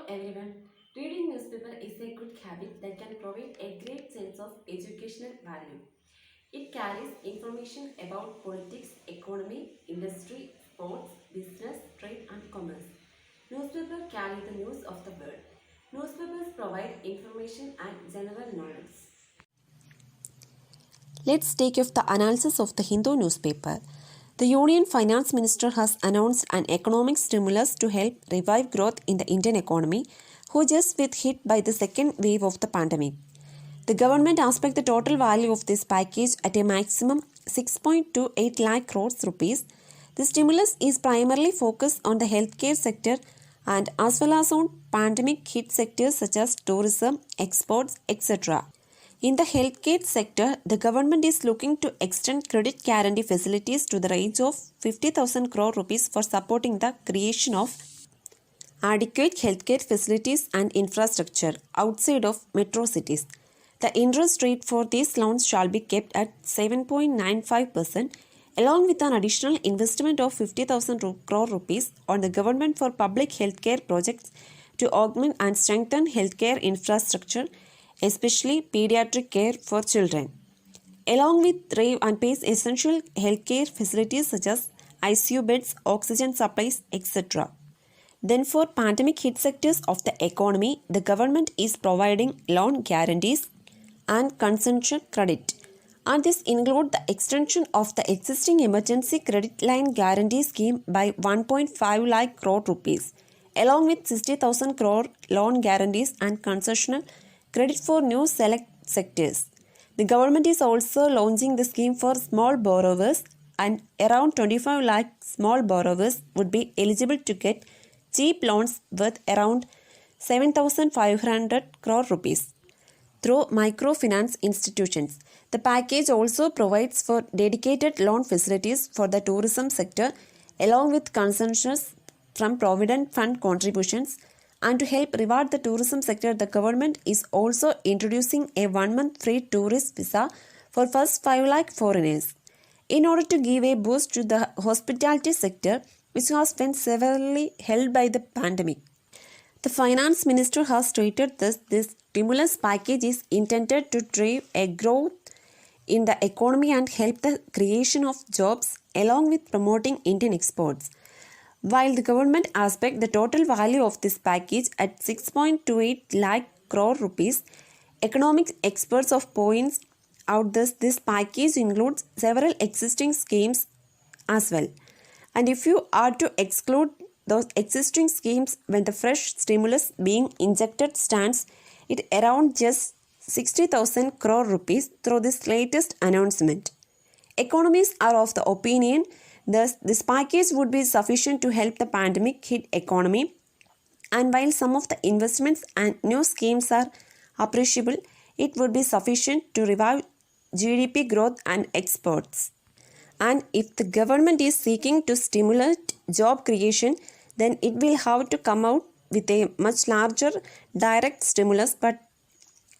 everyone. Reading newspaper is a good habit that can provide a great sense of educational value. It carries information about politics, economy, industry, sports, business, trade and commerce. Newspapers carry the news of the world. Newspapers provide information and general knowledge. Let's take up the analysis of the Hindu newspaper. The Union Finance Minister has announced an economic stimulus to help revive growth in the Indian economy, who just was hit by the second wave of the pandemic. The government expects the total value of this package at a maximum 6.28 lakh crores rupees. The stimulus is primarily focused on the healthcare sector and as well as on pandemic hit sectors such as tourism, exports, etc. In the healthcare sector, the government is looking to extend credit guarantee facilities to the range of 50,000 crore rupees for supporting the creation of adequate healthcare facilities and infrastructure outside of metro cities. The interest rate for these loans shall be kept at 7.95%, along with an additional investment of 50,000 crore rupees on the government for public healthcare projects to augment and strengthen healthcare infrastructure, especially pediatric care for children, along with RAVE and PACE essential healthcare facilities such as ICU beds, oxygen supplies, etc. Then for pandemic hit sectors of the economy, the government is providing loan guarantees and consumption credit. And this includes the extension of the existing emergency credit line guarantee scheme by 1.5 lakh crore rupees, along with 60,000 crore loan guarantees and concessional credit for new select sectors. The government is also launching the scheme for small borrowers, and around 25 lakh small borrowers would be eligible to get cheap loans worth around 7,500 crore rupees through microfinance institutions. The package also provides for dedicated loan facilities for the tourism sector, along with concessions from Provident Fund contributions. And to help reward the tourism sector, the government is also introducing a 1-month free tourist visa for first 5 lakh foreigners, in order to give a boost to the hospitality sector, which has been severely held by the pandemic. The finance minister has stated that this stimulus package is intended to drive a growth in the economy and help the creation of jobs, along with promoting Indian exports. While the government expects the total value of this package at 6.28 lakh crore rupees, economic experts of points out this package includes several existing schemes as well. And if you are to exclude those existing schemes, when the fresh stimulus being injected stands it around just 60,000 crore rupees through this latest announcement. Economists are of the opinion thus this package would be sufficient to help the pandemic hit economy, and while some of the investments and new schemes are appreciable, it would be sufficient to revive GDP growth and exports. And if the government is seeking to stimulate job creation, then it will have to come out with a much larger direct stimulus, but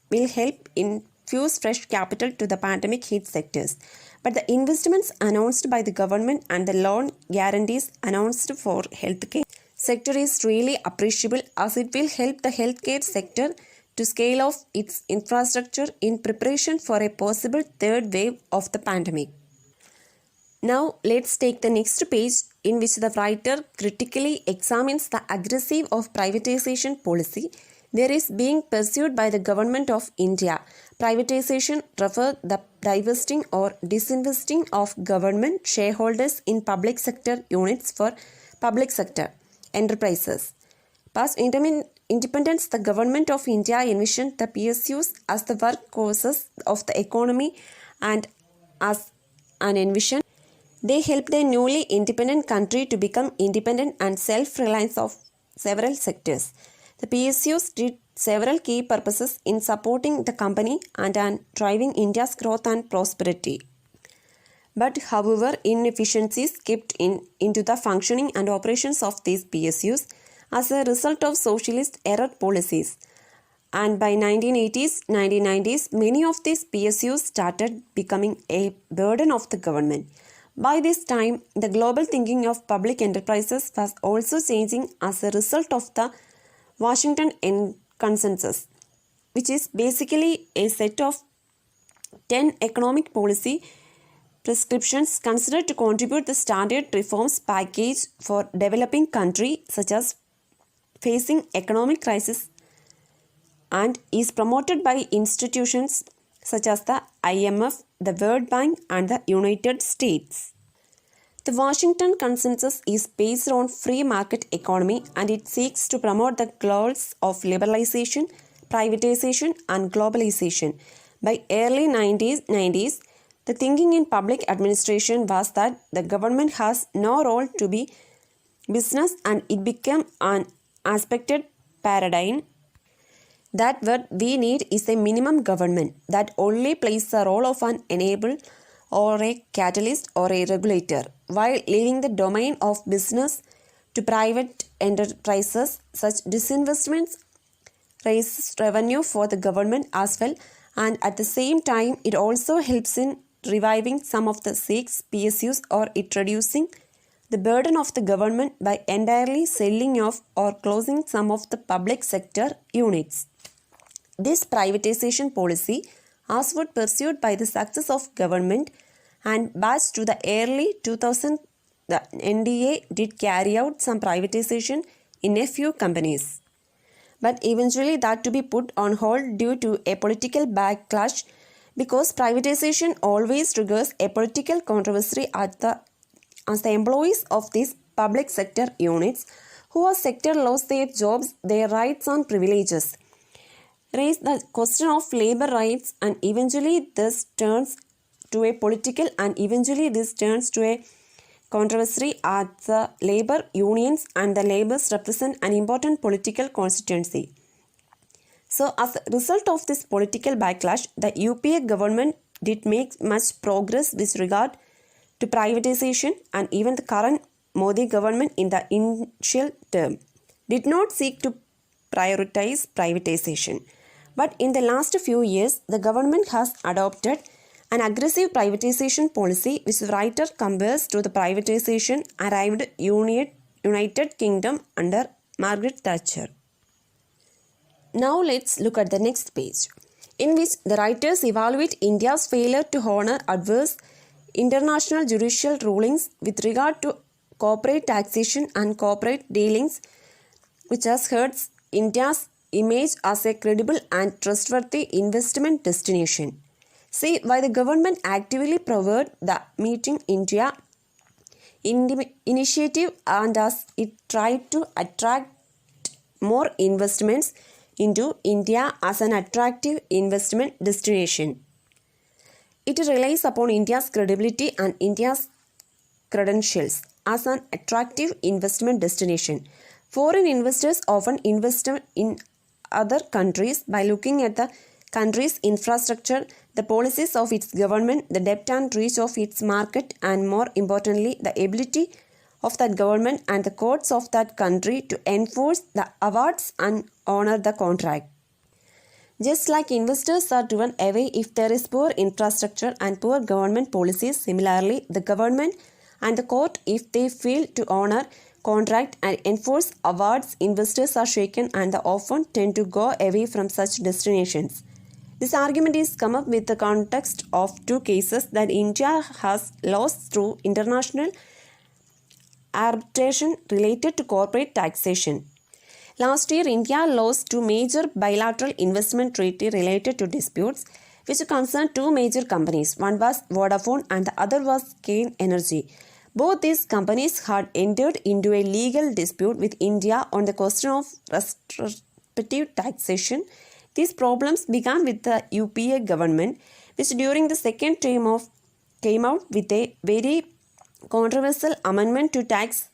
will help infuse fresh capital to the pandemic hit sectors. But the investments announced by the government and the loan guarantees announced for healthcare sector is really appreciable, as it will help the healthcare sector to scale off its infrastructure in preparation for a possible third wave of the pandemic. Now let's take the next page, in which the writer critically examines the aggressive of privatization policy there is being pursued by the government of India. Privatization refers the divesting or disinvesting of government shareholders in public sector units for public sector enterprises. Past independence, the government of India envisioned the PSUs as the workhorses of the economy, and as an envision, they helped a newly independent country to become independent and self-reliant of several sectors. The PSUs did several key purposes in supporting the company and driving India's growth and prosperity. But however, inefficiencies kept into the functioning and operations of these PSUs as a result of socialist error policies. And by 1980s, 1990s, many of these PSUs started becoming a burden of the government. By this time, the global thinking of public enterprises was also changing as a result of the Washington Consensus, which is basically a set of 10 economic policy prescriptions considered to contribute the standard reforms package for developing country such as facing economic crisis, and is promoted by institutions such as the IMF, the World Bank and the United States. The Washington Consensus is based on free market economy, and it seeks to promote the goals of liberalization, privatization and globalization. By early 90s, the thinking in public administration was that the government has no role to be business, and it became an aspected paradigm that what we need is a minimum government that only plays the role of an enabler or a catalyst or a regulator, while leaving the domain of business to private enterprises. Such disinvestments raise revenue for the government as well, and at the same time it also helps in reviving some of the 6 PSUs or it reducing the burden of the government by entirely selling off or closing some of the public sector units. This privatization policy, as was pursued by the success of government and batch to the early 2000s, the NDA did carry out some privatization in a few companies. But eventually that to be put on hold due to a political backlash, because privatization always triggers a political controversy as the employees of these public sector units who are sector lost their jobs, their rights and privileges, raise the question of labor rights, and eventually this turns to a political and eventually this turns to a controversy as the labor unions and the laborers represent an important political constituency. So as a result of this political backlash, the UPA government did make much progress with regard to privatization, and even the current Modi government in the initial term did not seek to prioritize privatization. But in the last few years, the government has adopted an aggressive privatization policy which the writer compares to the privatization arrived United Kingdom under Margaret Thatcher. Now let's look at the next page, in which the writers evaluate India's failure to honor adverse international judicial rulings with regard to corporate taxation and corporate dealings, which has hurt India's image as a credible and trustworthy investment destination. See, why the government actively promoted the Meeting India initiative, and as it tried to attract more investments into India as an attractive investment destination. It relies upon India's credibility and India's credentials as an attractive investment destination. Foreign investors often invest in other countries by looking at the country's infrastructure, the policies of its government, the depth and reach of its market, and more importantly, the ability of that government and the courts of that country to enforce the awards and honor the contract. Just like investors are driven away if there is poor infrastructure and poor government policies, similarly, the government and the court, if they fail to honor contract and enforce awards, investors are shaken and they often tend to go away from such destinations. This argument is come up with the context of 2 cases that India has lost through international arbitration related to corporate taxation. Last year, India lost 2 major bilateral investment treaties related to disputes which concerned 2 major companies. One was Vodafone and the other was Cairn Energy. Both these companies had entered into a legal dispute with India on the question of retrospective taxation. These problems began with the UPA government, which during the second term came out with a very controversial amendment to tax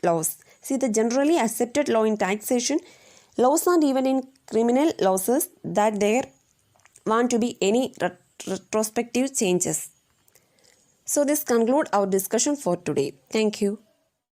laws. See, the generally accepted law in taxation laws and even in criminal laws that there want to be any retrospective changes. So this concludes our discussion for today. Thank you.